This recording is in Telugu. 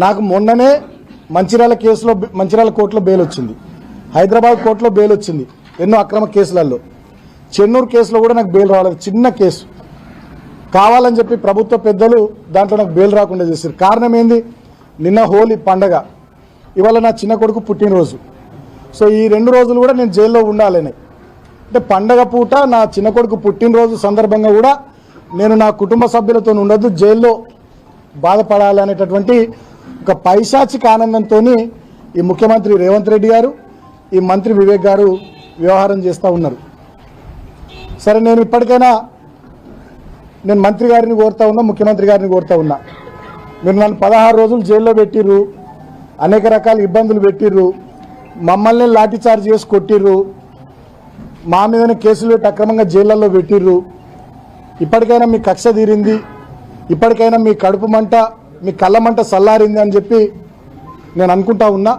నాకు మొన్ననే మంచిర్యాల కోర్టులో బెయిల్ వచ్చింది, హైదరాబాద్ కోర్టులో బెయిల్ వచ్చింది, ఎన్నో అక్రమ కేసులలో. చెన్నూరు కేసులో కూడా నాకు బెయిల్ రాలేదు, చిన్న కేసు కావాలని చెప్పి ప్రభుత్వ పెద్దలు దాంట్లో నాకు బెయిల్ రాకుండా చేశారు. కారణం ఏంది? నిన్న హోలీ పండగ, ఇవాళ నా చిన్న కొడుకు పుట్టినరోజు. సో ఈ 2 రోజులు కూడా నేను జైల్లో ఉండాలని, అంటే పండగ పూట నా చిన్న కొడుకు పుట్టినరోజు సందర్భంగా కూడా నేను నా కుటుంబ సభ్యులతో ఉండొద్దు, జైల్లో బాధపడాలి అనేటటువంటి ఒక పైశాచిక ఆనందంతో ఈ ముఖ్యమంత్రి రేవంత్ రెడ్డి గారు, ఈ మంత్రి వివేక్ గారు వ్యవహారం చేస్తూ ఉన్నారు. సరే, నేను ఇప్పటికైనా మంత్రి గారిని కోరుతా ఉన్నా, ముఖ్యమంత్రి గారిని కోరుతా ఉన్నా, మీరు నన్ను 16 రోజులు జైల్లో పెట్టిర్రు, అనేక రకాల ఇబ్బందులు పెట్టిర్రు, మమ్మల్ని లాఠీ చార్జ్ చేసి కొట్టిర్రు, మా మీదనే కేసులు పెట్టి అక్రమంగా జైళ్లలో పెట్టిర్రు. ఇప్పటికైనా మీ కక్ష తీరింది, ఇప్పటికైనా మీ కడుపు మంట, మీ కళ్ళ మంట చల్లారింది అని చెప్పి నేను అనుకుంటా ఉన్నా.